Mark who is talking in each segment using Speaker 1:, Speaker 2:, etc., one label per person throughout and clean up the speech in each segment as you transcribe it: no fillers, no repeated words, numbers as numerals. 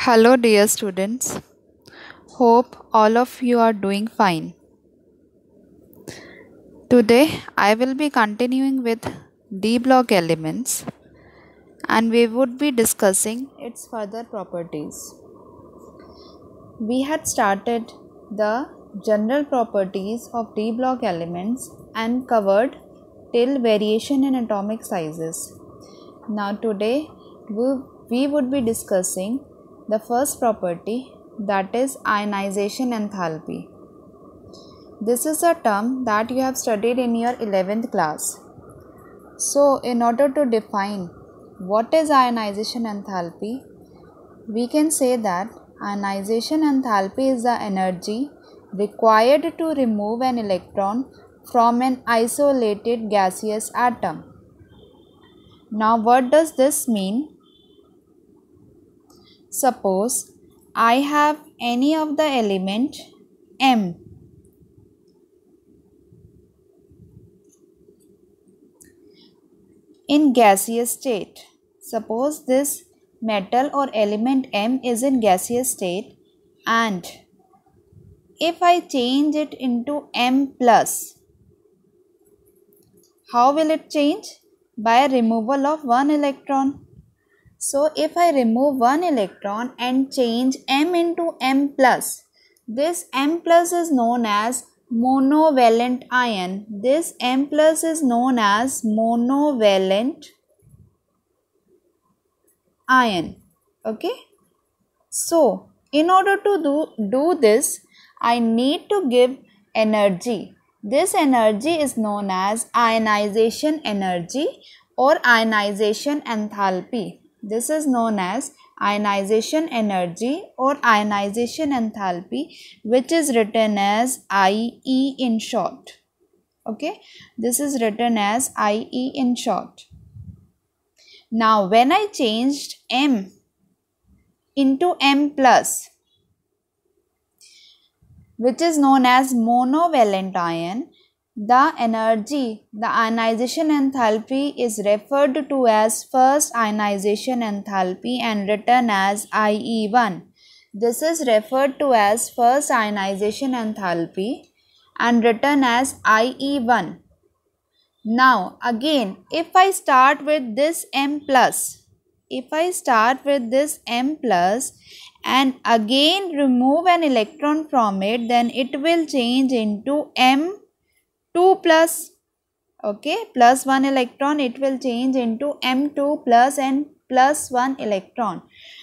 Speaker 1: Hello, dear students. Hope all of you are doing fine. Today, I will be continuing with D block elements and we would be discussing its further properties. We had started the general properties of D block elements and covered till variation in atomic sizes. Now, today, we would be discussing the first property, that is ionization enthalpy. This is a term that you have studied in your 11th class. So, in order to define what is ionization enthalpy, we can say that ionization enthalpy is the energy required to remove an electron from an isolated gaseous atom. Now, what does this mean? Suppose I have any of the element M. In gaseous state. Suppose this metal or element M is in gaseous state, and if I change it into M plus, how will it change? By removal of one electron. So if I remove one electron and change M into M plus, this M plus is known as monovalent ion. This M plus is known as monovalent ion. Okay. So in order to do this, I need to give energy. This energy is known as ionization energy or ionization enthalpy. This is known as ionization energy or ionization enthalpy, which is written as IE in short. Okay, this is written as IE in short. Now, when I changed M into M plus, which is known as monovalent ion, the energy, the ionization enthalpy is referred to as first ionization enthalpy and written as IE1. This is referred to as first ionization enthalpy and written as IE1. Now again, if I start with this M plus, and again remove an electron from it, then it will change into M2 plus. Okay, plus one electron, it will change into M2 plus and plus one electron.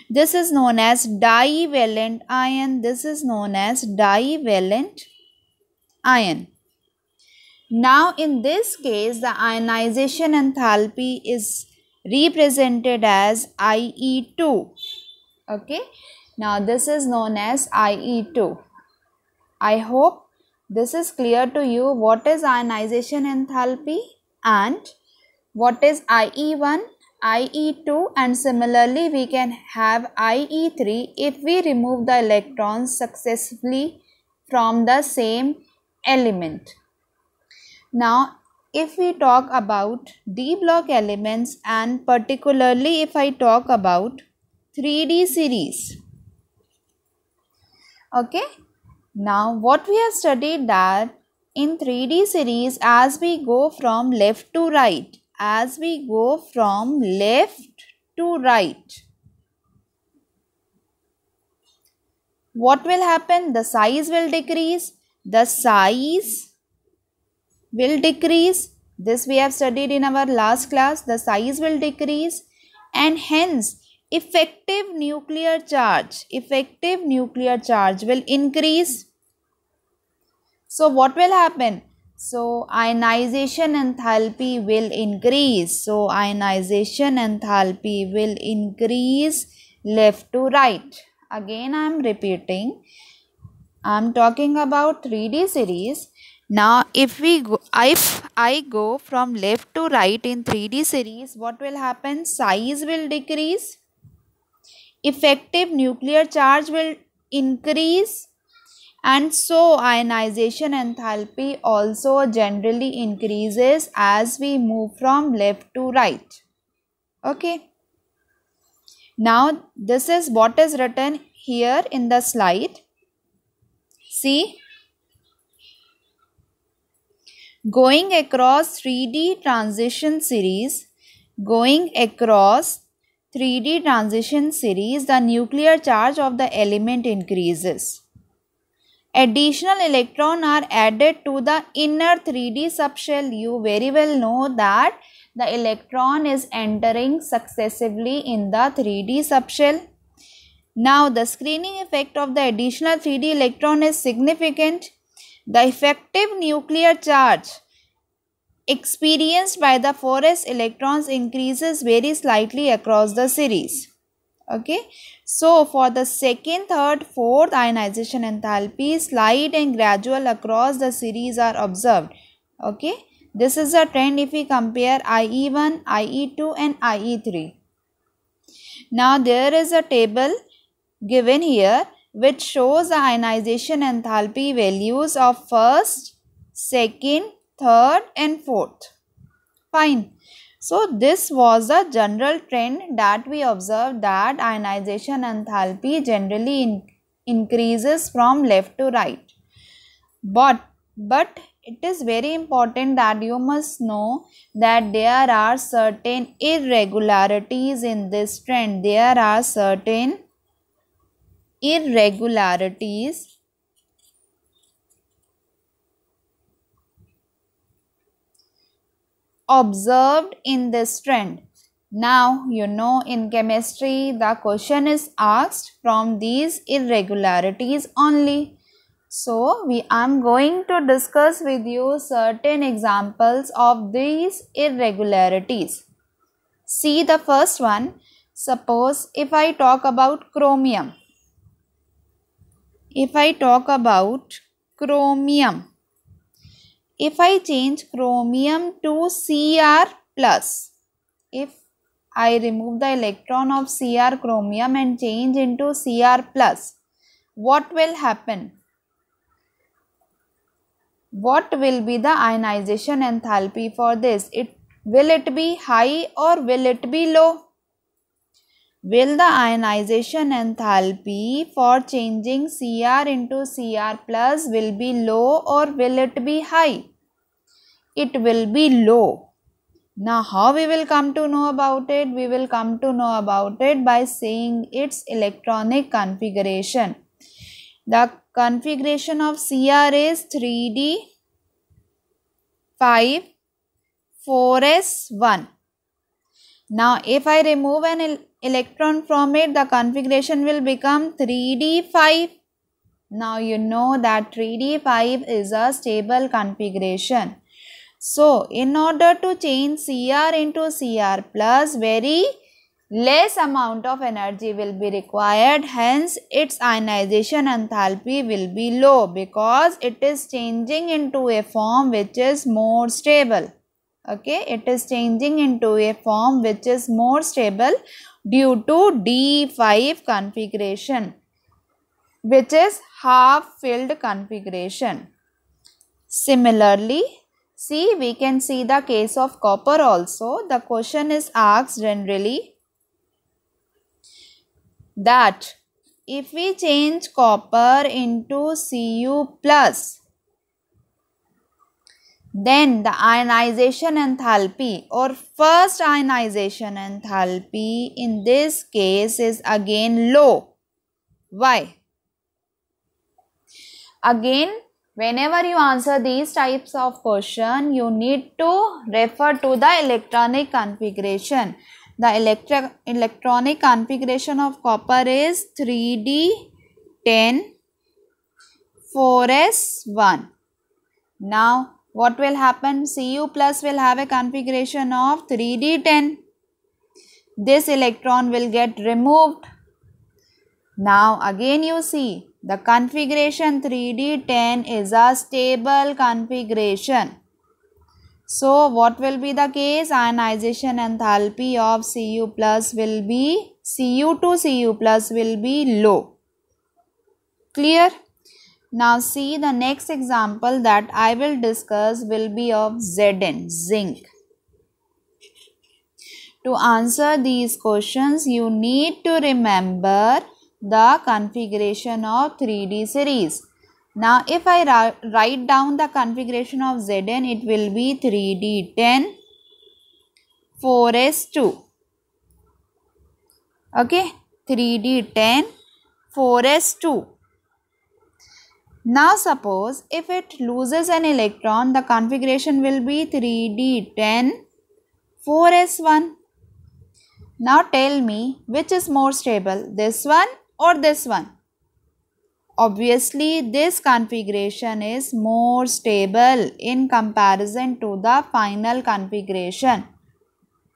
Speaker 1: This is known as divalent ion. This is known as divalent ion. Now in this case, the ionization enthalpy is represented as IE2. Okay, now this is known as IE2. I hope this is clear to you what is ionization enthalpy and what is IE1, IE2, and similarly we can have IE3 if we remove the electrons successively from the same element. Now, if we talk about D block elements and particularly if I talk about 3D series. Okay. Now, what we have studied that in 3D series, as we go from left to right, what will happen? The size will decrease. This we have studied in our last class. The size will decrease and hence effective nuclear charge will increase. So what will happen? So ionization enthalpy will increase. Left to right. Again I am repeating. I am talking about 3D series. Now if I go from left to right in 3D series, what will happen? Size will decrease. Effective nuclear charge will increase. And so ionization enthalpy also generally increases as we move from left to right. Okay. Now this is what is written here in the slide. See, going across 3D transition series, the nuclear charge of the element increases. Additional electrons are added to the inner 3D subshell. You very well know that the electron is entering successively in the 3D subshell. Now the screening effect of the additional 3D electron is significant. The effective nuclear charge experienced by the 4s electrons increases very slightly across the series. Okay, so for the second, third, fourth ionization enthalpy, slight and gradual across the series are observed. Okay, this is a trend if we compare IE1, IE2 and IE3. Now there is a table given here which shows the ionization enthalpy values of first, second, third and fourth. Fine. So this was a general trend that we observed, that ionization enthalpy generally increases from left to right. But it is very important that you must know that there are certain irregularities in this trend. There are certain irregularities observed in this trend. Now, you know, in chemistry, the question is asked from these irregularities only. So, I am going to discuss with you certain examples of these irregularities. See the first one. Suppose if I talk about chromium. If I change chromium to Cr+, if I remove the electron of Cr chromium and change into Cr+, what will happen? What will be the ionization enthalpy for this? Will it be high or will it be low? Will the ionization enthalpy for changing Cr into Cr+ will be low or will it be high? It will be low. Now how we will come to know about it? We will come to know about it by seeing its electronic configuration. The configuration of Cr is 3d 5 4s1. Now if I remove an electron from it, the configuration will become 3d5. Now you know that 3d5 is a stable configuration. So in order to change Cr into Cr+, very less amount of energy will be required. Hence its ionization enthalpy will be low because it is changing into a form which is more stable. Okay, it is changing into a form which is more stable due to D5 configuration, which is half filled configuration. Similarly, see, we can see the case of copper also. The question is asked generally that if we change copper into Cu+, then the ionization enthalpy or first ionization enthalpy in this case is again low. Why? Again, whenever you answer these types of question, you need to refer to the electronic configuration. The electronic configuration of copper is 3d10 4s1. Now what will happen? Cu+ will have a configuration of 3d10. This electron will get removed. Now again you see the configuration 3d10 is a stable configuration. So what will be the case? Ionization enthalpy of Cu+ will be, Cu to Cu+ will be low. Clear? Now see, the next example that I will discuss will be of Zn, zinc. To answer these questions, you need to remember the configuration of 3D series. Now, if I write down the configuration of Zn, it will be 3D10, 4s2. Okay, 3D10, 4s2. Now, suppose if it loses an electron, the configuration will be 3D10, 4s1. Now tell me which is more stable, this one or this one? Obviously, this configuration is more stable in comparison to the final configuration.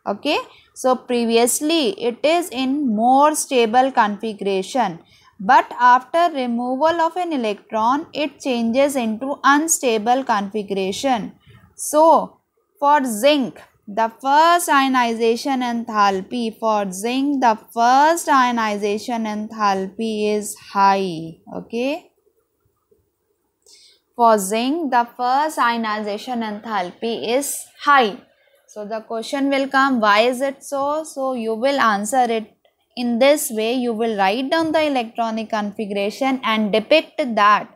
Speaker 1: Okay, so previously it is in more stable configuration, but after removal of an electron, it changes into unstable configuration. So, for zinc, the first ionization enthalpy is high. Okay. For zinc, the first ionization enthalpy is high. So, the question will come, why is it so? So, you will answer it in this way. You will write down the electronic configuration and depict that.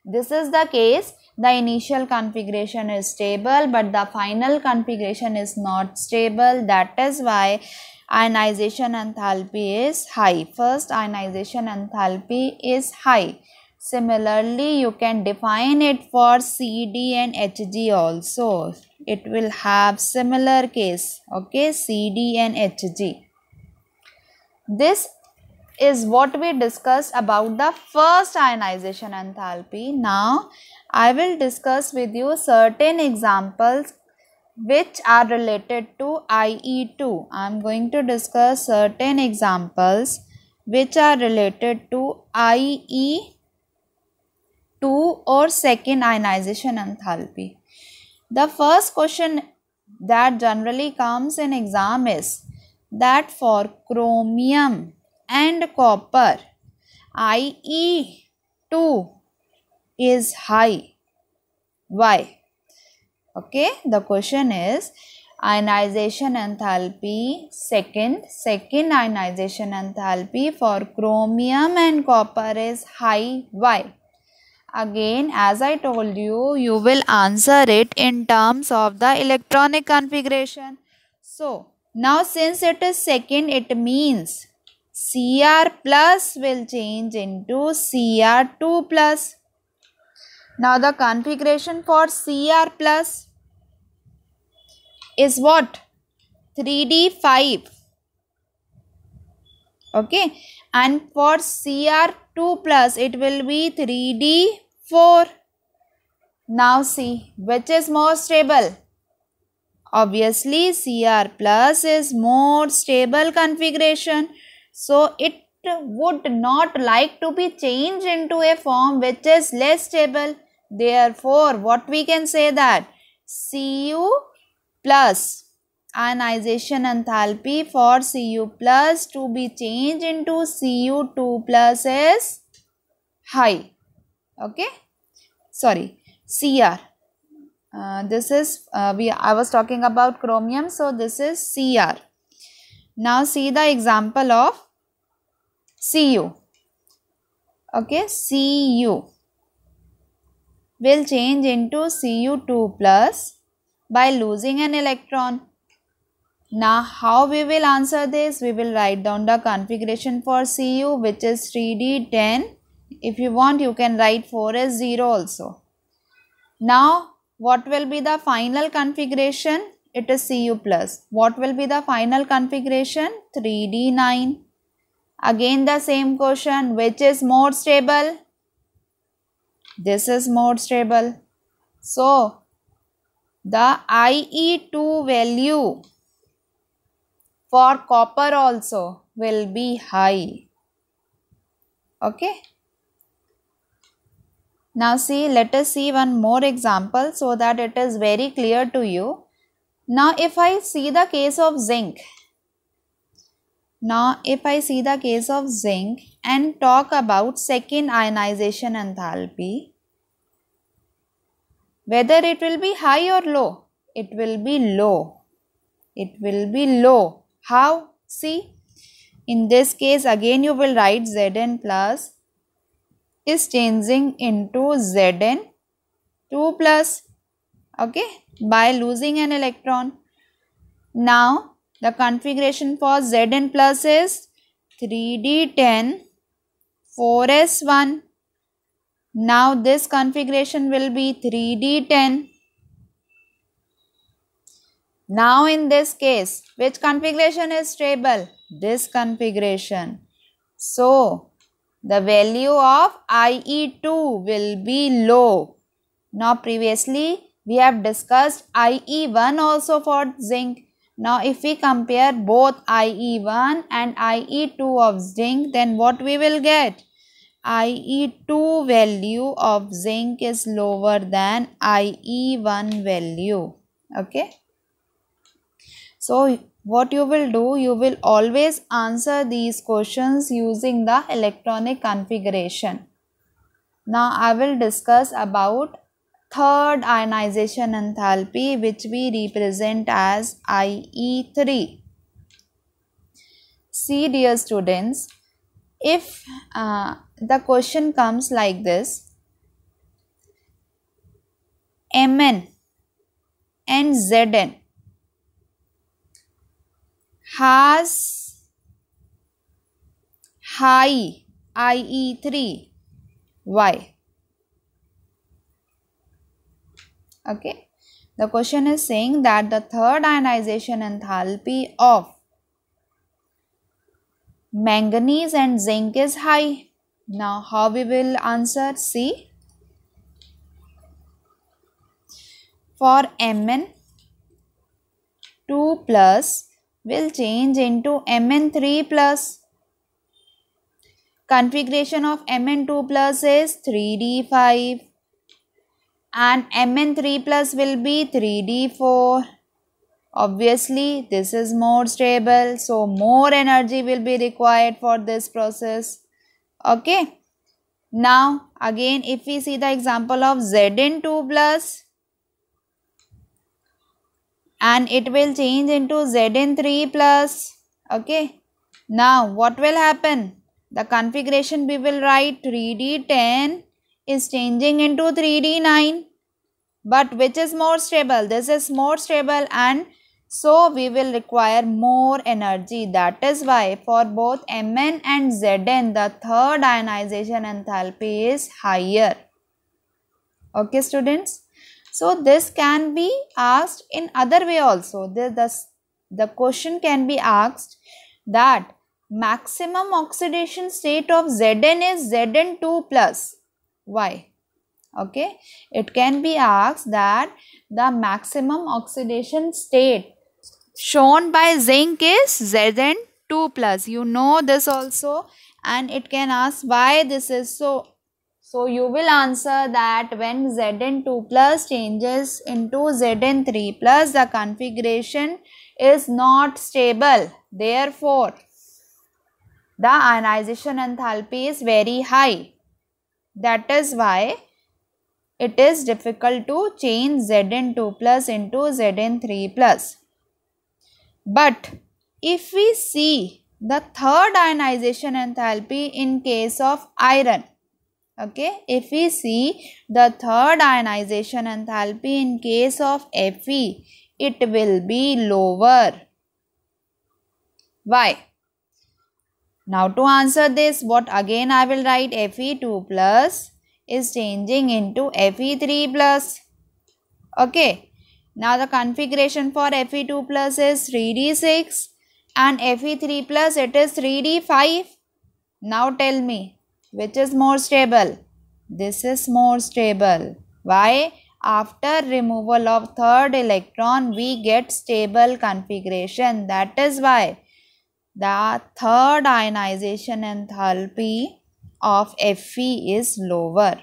Speaker 1: This is the case. The initial configuration is stable, but the final configuration is not stable. That is why ionization enthalpy is high. First ionization enthalpy is high. Similarly, you can define it for CD and Hg also. It will have similar case. Okay, CD and Hg. This is what we discussed about the first ionization enthalpy. Now, I will discuss with you certain examples which are related to IE2. I am going to discuss certain examples which are related to IE2 or second ionization enthalpy. The first question that generally comes in exam is that for chromium and copper, IE2 is high. Why? Okay, the question is ionization enthalpy, second ionization enthalpy for chromium and copper is high. Why? Again, as I told you, you will answer it in terms of the electronic configuration. So, now since it is second, it means Cr plus will change into Cr2 plus. Now, the configuration for Cr plus is what? 3D5. Okay, and for Cr2 plus it will be 3D4. Now see, which is more stable? Obviously, Cr plus is more stable configuration. So, it would not like to be changed into a form which is less stable. Therefore, what we can say that Cu plus ionization enthalpy for Cu plus to be changed into Cu2 plus is high. Okay, sorry, Cr. This is I was talking about chromium, so this is Cr. Now see the example of Cu. Okay, Cu will change into Cu2 plus by losing an electron. Now how we will answer this? We will write down the configuration for Cu, which is 3D10. If you want, you can write 4s0 also. Now what will be the final configuration? It is Cu plus. What will be the final configuration? 3D9. Again the same question, which is more stable? This is more stable. So, the IE2 value for copper also will be high. Okay. Now see, let us see one more example so that it is very clear to you. Now if I see the case of zinc. And talk about second ionization enthalpy, whether it will be high or low, it will be low. How? See, in this case again you will write Zn plus is changing into Zn 2 plus, okay, by losing an electron. Now the configuration for Zn plus is 3d10 4s1. Now this configuration will be 3d10. Now in this case, which configuration is stable? This configuration. So the value of IE2 will be low. Now previously we have discussed IE1 also for zinc. Now if we compare both IE1 and IE2 of zinc, then what we will get? IE2 value of zinc is lower than IE1 value. Okay. So what you will do, you will always answer these questions using the electronic configuration. Now I will discuss about third ionization enthalpy, which we represent as IE3. See dear students, if the question comes like this, Mn and Zn has high IE3, why? Okay, the question is saying that the third ionization enthalpy of manganese and zinc is high. Now how we will answer? See, for Mn 2 plus will change into Mn3 plus. Configuration of Mn2 plus is 3d5 and Mn3 plus will be 3d4. Obviously this is more stable, so more energy will be required for this process. Okay. Now again if we see the example of Zn2 plus, and it will change into Zn3 plus. Okay. Now what will happen? The configuration we will write 3d10 is changing into 3d9. But which is more stable? This is more stable, and so we will require more energy. That is why for both Mn and Zn, the third ionization enthalpy is higher. Okay students. So this can be asked in other way also. The question can be asked that maximum oxidation state of Zn is Zn2 plus. Why? Okay, it can be asked that the maximum oxidation state shown by zinc is Zn2 plus. You know this also, and it can ask why this is so. So you will answer that when Zn2 plus changes into Zn3 plus, the configuration is not stable. Therefore, the ionization enthalpy is very high. That is why it is difficult to change Zn2 plus into Zn3 plus. But if we see the third ionization enthalpy in case of iron, okay, if we see the third ionization enthalpy in case of Fe, it will be lower. Why? Now to answer this, what again I will write Fe2 plus is changing into Fe3 plus. Okay. Now the configuration for Fe2 plus is 3d6 and Fe3 plus it is 3d5. Now tell me, which is more stable? This is more stable. Why? After removal of third electron, we get stable configuration. That is why the third ionization enthalpy of Fe is lower.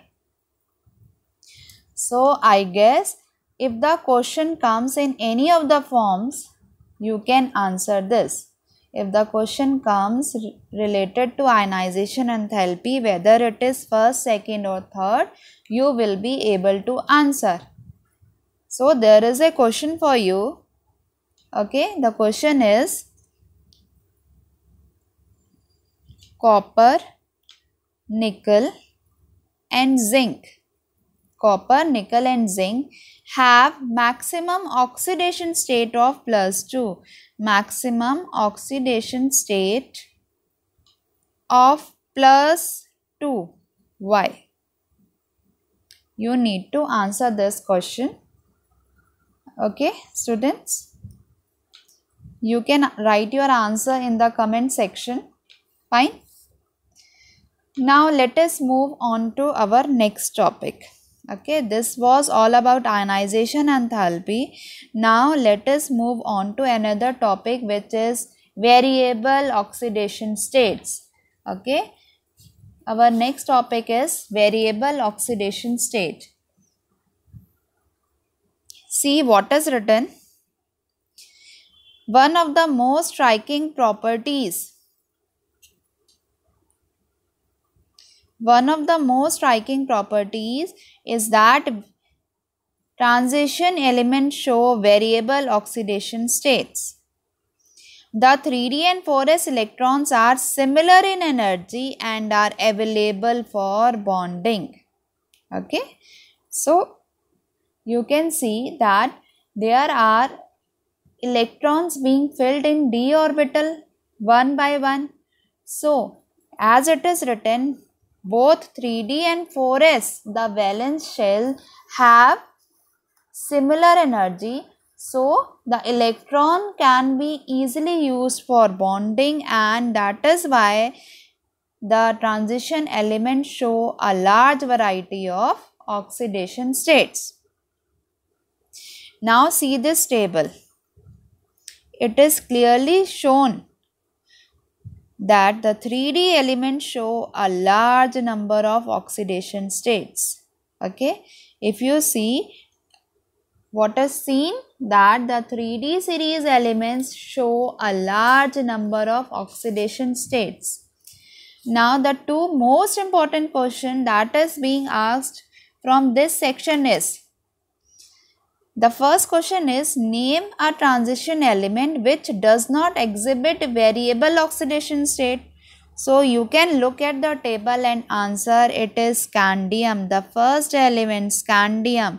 Speaker 1: So I guess if the question comes in any of the forms, you can answer this. If the question comes related to ionization enthalpy, whether it is first, second or third, you will be able to answer. So there is a question for you. Okay, the question is, copper, nickel and zinc. Copper, nickel and zinc have maximum oxidation state of +2. Maximum oxidation state of +2. Why? You need to answer this question. Okay, students? You can write your answer in the comment section. Fine. Now let us move on to our next topic. Okay, this was all about ionization enthalpy. Now let us move on to another topic, which is variable oxidation states. Okay, our next topic is variable oxidation state. See what is written. One of the most striking properties is that transition elements show variable oxidation states. The 3d and 4s electrons are similar in energy and are available for bonding. Okay, so you can see that there are electrons being filled in d orbital one by one. So as it is written, both 3d and 4s, the valence shell, have similar energy. So the electron can be easily used for bonding, and that is why the transition elements show a large variety of oxidation states. Now see this table. It is clearly shown that the 3d elements show a large number of oxidation states. Okay, if you see what is seen, that the 3d series elements show a large number of oxidation states. Now the two most important questions that is being asked from this section is, the first question is, name a transition element which does not exhibit variable oxidation state. So you can look at the table and answer. It is scandium, the first element, scandium,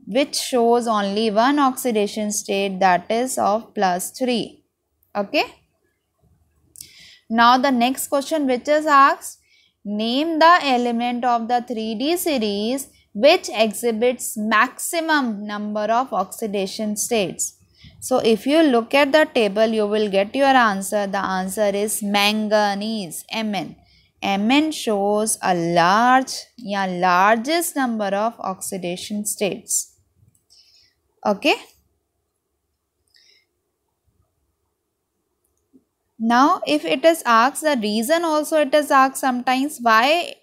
Speaker 1: which shows only one oxidation state, that is of +3. Okay. Now the next question which is asked, name the element of the 3d series which exhibits maximum number of oxidation states. So if you look at the table, you will get your answer. The answer is manganese, Mn. Mn shows a largest number of oxidation states. Okay. Now if it is asked, the reason also it is asked sometimes, why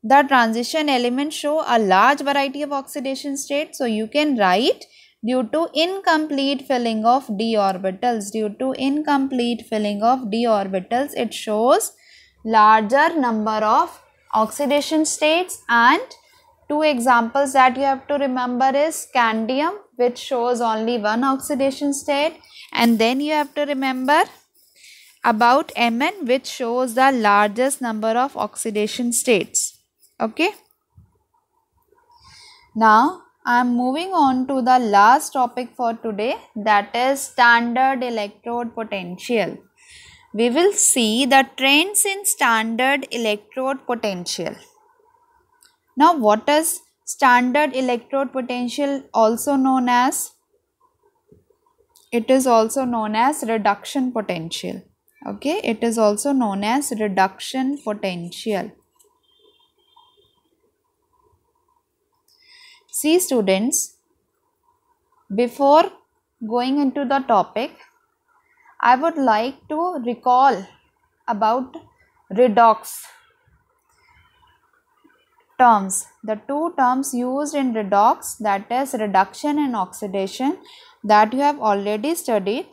Speaker 1: the transition elements show a large variety of oxidation states. So you can write, due to incomplete filling of d orbitals. Due to incomplete filling of d orbitals, it shows larger number of oxidation states. And two examples that you have to remember is scandium, which shows only one oxidation state, and then you have to remember about Mn, which shows the largest number of oxidation states. Okay. Now I am moving on to the last topic for today, that is standard electrode potential. We will see the trends in standard electrode potential. Now what is standard electrode potential also known as? It is also known as reduction potential. Okay, it is also known as reduction potential. See students, before going into the topic, I would like to recall about redox terms. The two terms used in redox, that is reduction and oxidation, that you have already studied.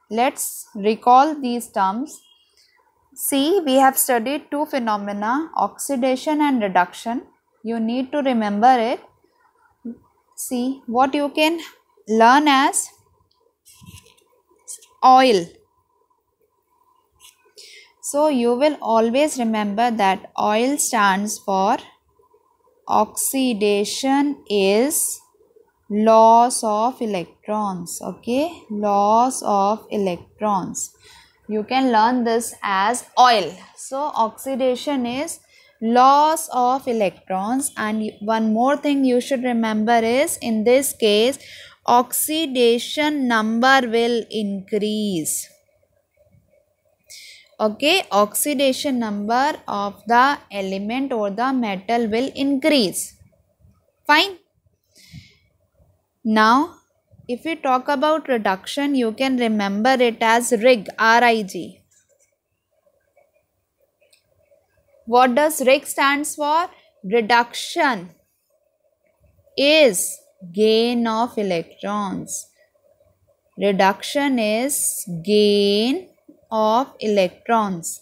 Speaker 1: Let's recall these terms. See, we have studied two phenomena, oxidation and reduction. You need to remember it. See what you can learn as oil. So you will always remember that oil stands for oxidation is loss of electrons. Okay, loss of electrons. You can learn this as oil. So oxidation is loss of electrons, and one more thing you should remember is, in this case, oxidation number will increase. Okay, oxidation number of the element or the metal will increase. Fine. Now, if we talk about reduction, you can remember it as RIG, R-I-G. What does RIG stands for? Reduction is gain of electrons. Reduction is gain of electrons.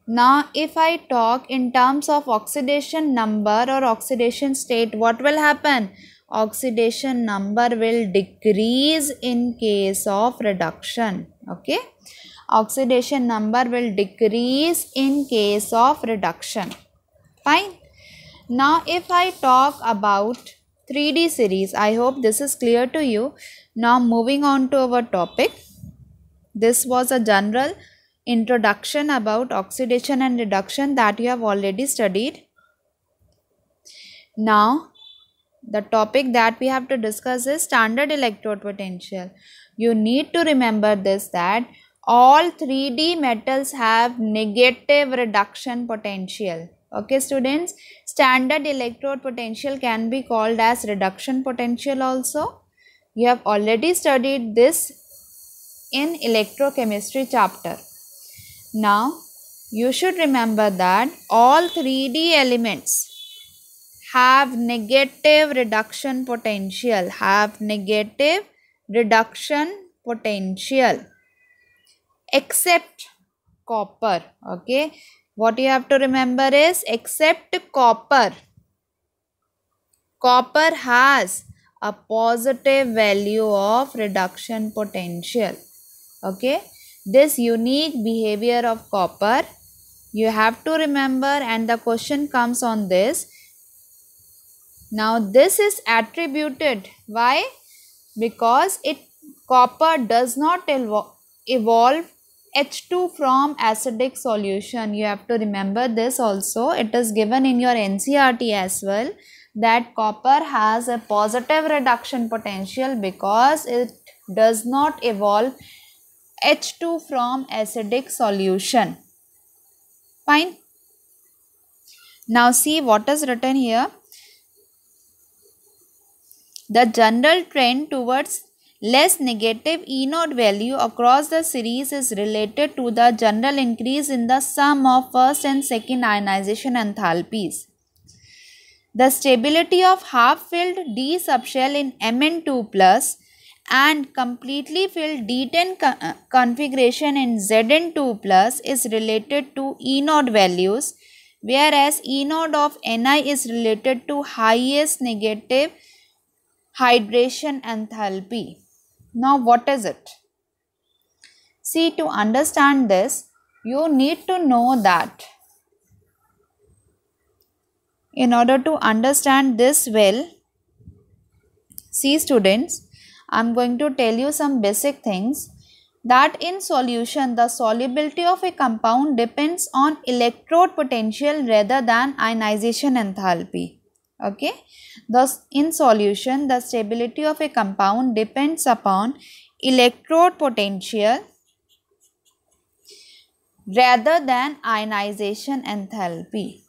Speaker 1: Now, if I talk in terms of oxidation number or oxidation state, what will happen? Oxidation number will decrease in case of reduction. Okay, oxidation number will decrease in case of reduction. Fine. Now, if I talk about 3D series, I hope this is clear to you. Now, moving on to our topic. This was a general introduction about oxidation and reduction that you have already studied. Now, the topic that we have to discuss is standard electrode potential. You need to remember this, that all 3D metals have negative reduction potential. Okay, students, standard electrode potential can be called as reduction potential also. You have already studied this in electrochemistry chapter. Now, you should remember that all 3D elements have negative reduction potential, except copper. Okay, what you have to remember is, except copper. Copper has a positive value of reduction potential. Okay, this unique behavior of copper you have to remember, and the question comes on this. Now, this is attributed. Why? Because copper does not evolve H2 from acidic solution. You have to remember this also. It is given in your NCERT as well, that copper has a positive reduction potential because it does not evolve H2 from acidic solution. Fine. Now, see what is written here. The general trend towards less negative E0 value across the series is related to the general increase in the sum of first and second ionization enthalpies. The stability of half-filled D subshell in Mn2 plus and completely filled D10 configuration in Zn2 plus is related to E0 values, whereas E0 of Ni is related to highest negative hydration enthalpy. Now, what is it? See, to understand this, you need to know that in order to understand this well, see students, I am going to tell you some basic things, that in solution, the solubility of a compound depends on electrode potential rather than ionization enthalpy. Okay, thus in solution the stability of a compound depends upon electrode potential rather than ionization enthalpy.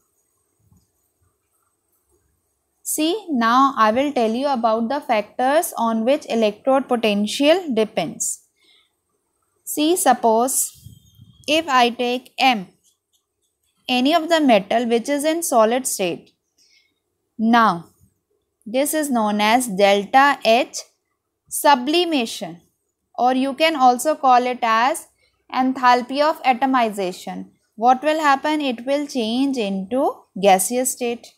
Speaker 1: See, now I will tell you about the factors on which electrode potential depends. See, suppose if I take M, any of the metal which is in solid state. Now, this is known as delta H sublimation, or you can also call it as enthalpy of atomization. What will happen? It will change into gaseous state.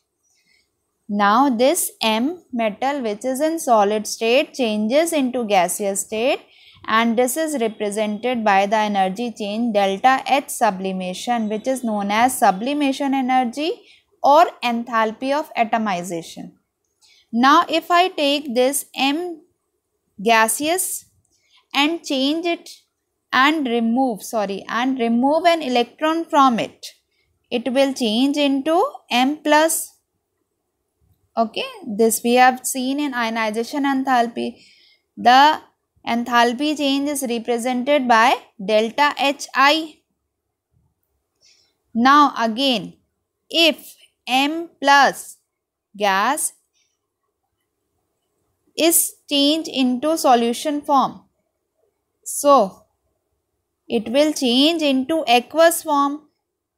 Speaker 1: Now, this M metal which is in solid state changes into gaseous state, and this is represented by the energy change delta H sublimation, which is known as sublimation energy or enthalpy of atomization. Now if I take this M gaseous and change it and remove an electron from it, it will change into M plus. Okay, this we have seen in ionization enthalpy. The enthalpy change is represented by delta Hi. Now again, if M plus gas is changed into solution form, so it will change into aqueous form,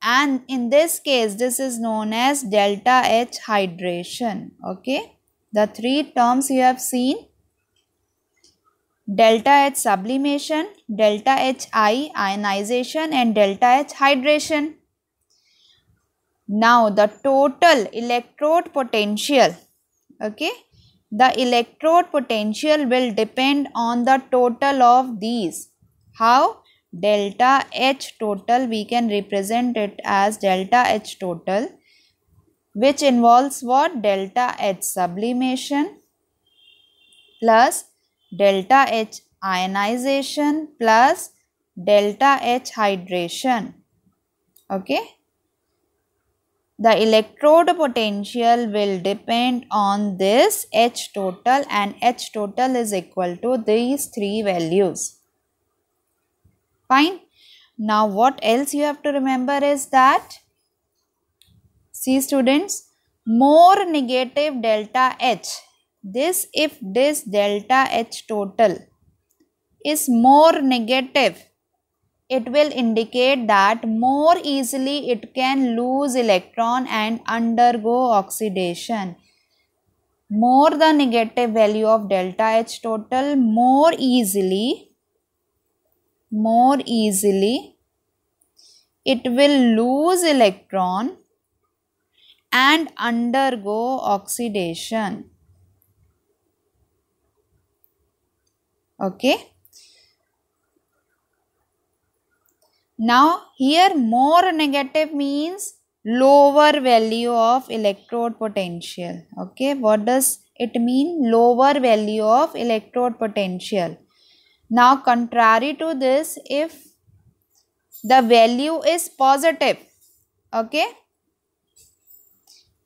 Speaker 1: and in this case this is known as delta H hydration. Okay, the three terms you have seen: delta H sublimation, delta Hi ionization, and delta H hydration. Now the total electrode potential, okay, the electrode potential will depend on the total of these. How? Delta H total, we can represent it as delta H total, which involves what? Delta H sublimation plus delta H ionization plus delta H hydration. Okay. The electrode potential will depend on this H total, and H total is equal to these three values. Fine. Now what else you have to remember is that, see students, more negative delta H, if this delta H total is more negative, it will indicate that more easily it can lose electron and undergo oxidation. More the negative value of delta H total, more easily it will lose electron and undergo oxidation. Okay. Now here more negative means lower value of electrode potential. Okay, what does it mean? Lower value of electrode potential. Now contrary to this, if the value is positive, okay,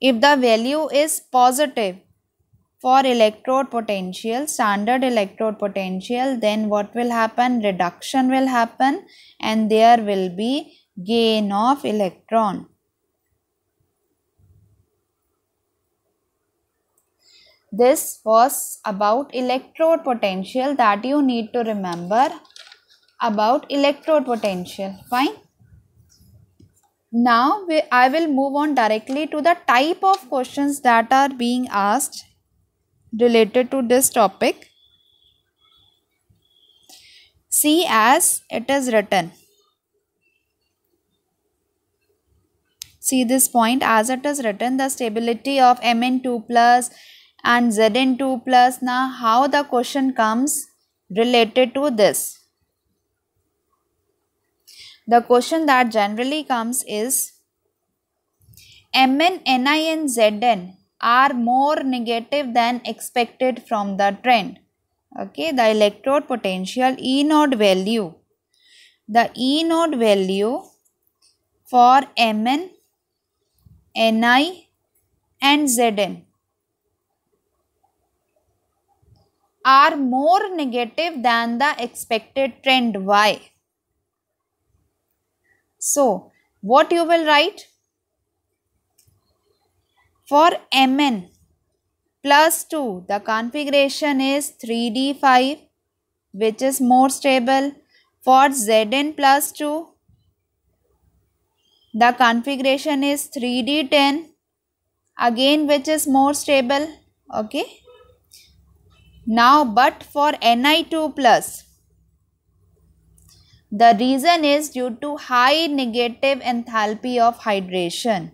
Speaker 1: if the value is positive for electrode potential, standard electrode potential, then what will happen? Reduction will happen and there will be gain of electron. This was about electrode potential that you need to remember about electrode potential. Fine. Now I will move on directly to the type of questions that are being asked related to this topic. See as it is written. See this point as it is written, the stability of Mn2 plus and Zn2 plus. Now how the question comes related to this? The question that generally comes is Mn, Ni and Zn are more negative than expected from the trend. Okay, the electrode potential E naught value. The E naught value for Mn, Ni and Zn are more negative than the expected trend. Why? So, what you will write? For Mn plus 2, the configuration is 3d5, which is more stable. For Zn plus 2, the configuration is 3d10, again which is more stable. Okay. Now, but for Ni2 plus, the reason is due to high negative enthalpy of hydration.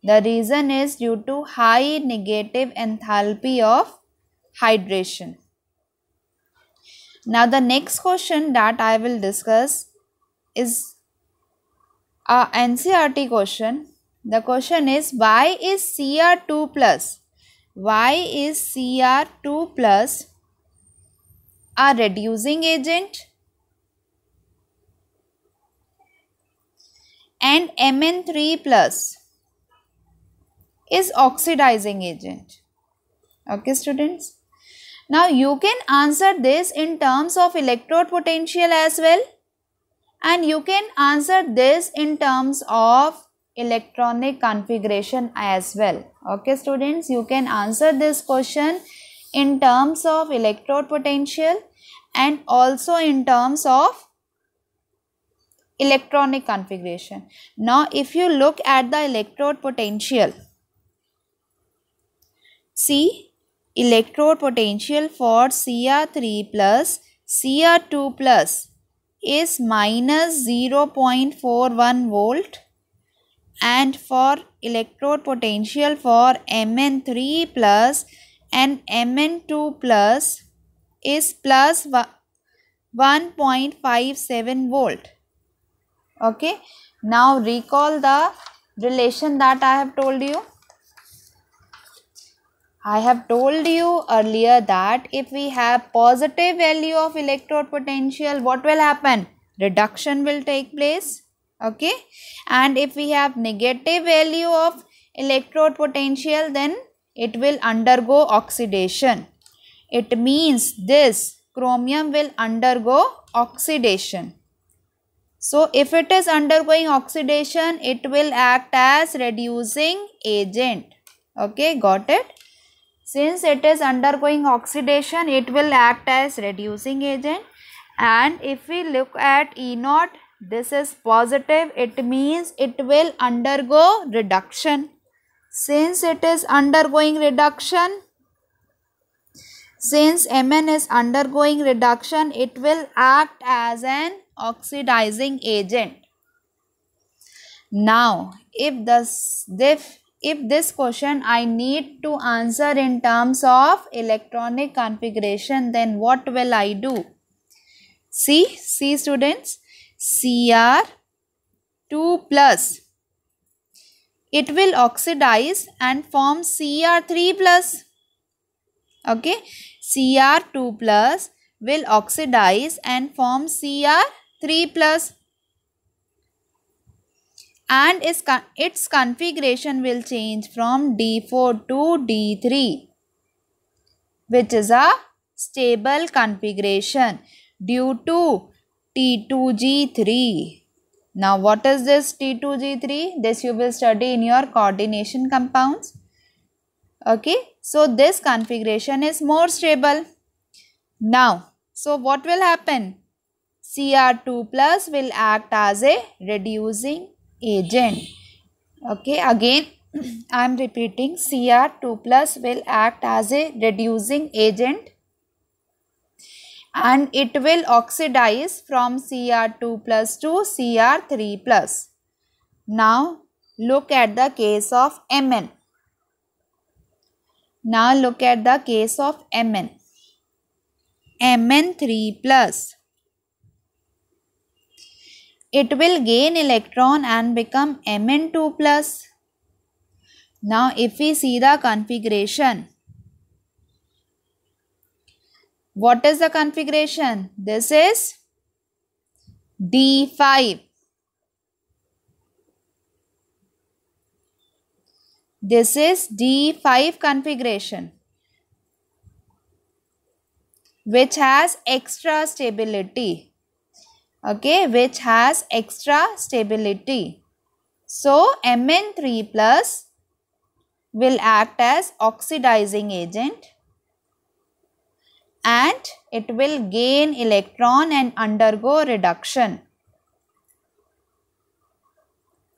Speaker 1: The reason is due to high negative enthalpy of hydration. Now the next question that I will discuss is a NCERT question. The question is, why is Cr2 plus? Why is Cr2 plus a reducing agent and Mn3 plus is oxidizing agent? Okay, students. Now you can answer this in terms of electrode potential as well, and you can answer this in terms of electronic configuration as well. Okay, students, you can answer this question in terms of electrode potential and also in terms of electronic configuration. Now if you look at the electrode potential, see, electrode potential for Cr3 plus Cr2 plus is minus 0.41 volt, and for electrode potential for Mn3 plus and Mn2 plus is plus 1.57 volt. Okay, now recall the relation that I have told you. I have told you earlier that if we have positive value of electrode potential, what will happen? Reduction will take place. Okay, and if we have negative value of electrode potential, then it will undergo oxidation. It means this chromium will undergo oxidation. So if it is undergoing oxidation, it will act as reducing agent. Okay, got it? Since it is undergoing oxidation, it will act as reducing agent. And if we look at E0, this is positive. It means it will undergo reduction. Since it is undergoing reduction, since Mn is undergoing reduction, it will act as an oxidizing agent. Now, if this question I need to answer in terms of electronic configuration, then what will I do? See students, Cr2 plus, it will oxidize and form Cr3 plus. Okay, Cr2 plus will oxidize and form Cr3 plus, and its configuration will change from D4 to D3, which is a stable configuration due to T2G3. Now what is this T2G3? This you will study in your coordination compounds. Okay, so this configuration is more stable. Now, so what will happen? Cr2 plus will act as a reducing agent. Okay, again I am repeating, Cr2 plus will act as a reducing agent and it will oxidize from Cr2 plus to Cr3 plus. Now look at the case of Mn. Now look at the case of Mn. Mn3 plus, it will gain electron and become Mn2 plus. Now if we see the configuration, what is the configuration? This is D5. This is D5 configuration, which has extra stability. Okay, which has extra stability. So Mn3 plus will act as oxidizing agent and it will gain electron and undergo reduction.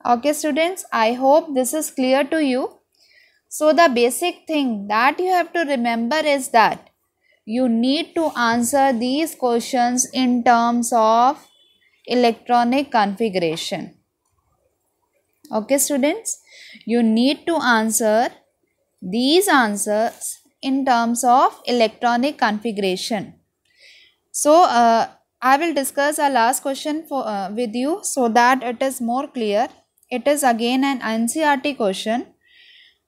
Speaker 1: Okay students, I hope this is clear to you. So the basic thing that you have to remember is that you need to answer these questions in terms of electronic configuration. Okay students, you need to answer these answers in terms of electronic configuration. So I will discuss a last question for with you so that it is more clear. It is again an NCERT question.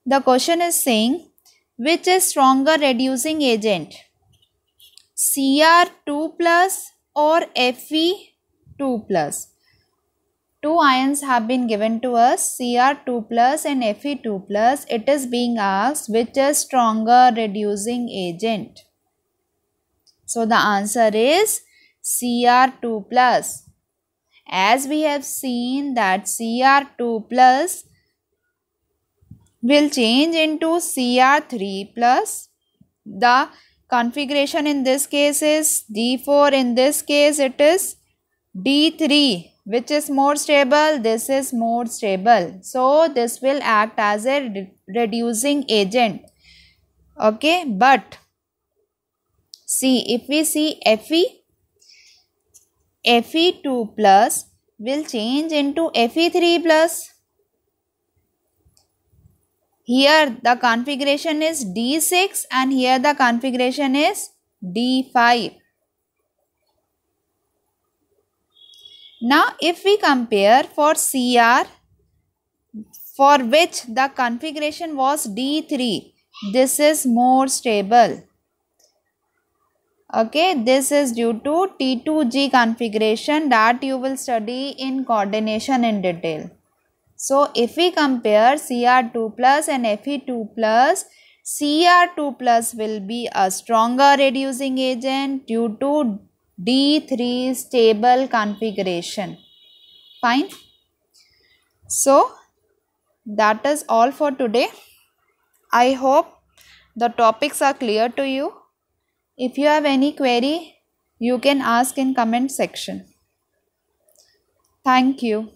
Speaker 1: The question is saying, which is stronger reducing agent, Cr2 plus or Fe2 plus? Two ions have been given to us, Cr2 plus and Fe2 plus. It is being asked which is stronger reducing agent. So the answer is Cr2 plus. As we have seen that Cr2 plus will change into Cr3 plus. The configuration in this case is D4. In this case it is D3. Which is more stable? This is more stable. So this will act as a reducing agent. Okay, but see, if we see Fe2 plus will change into Fe3 plus. Here the configuration is D6 and here the configuration is D5. Now if we compare for Cr, for which the configuration was D3, this is more stable. Okay, this is due to T2G configuration that you will study in coordination in detail. So if we compare Cr2 plus and Fe2 plus, Cr2 plus will be a stronger reducing agent due to D3 stable configuration. Fine. So that is all for today. I hope the topics are clear to you. If you have any query, you can ask in comment section. Thank you.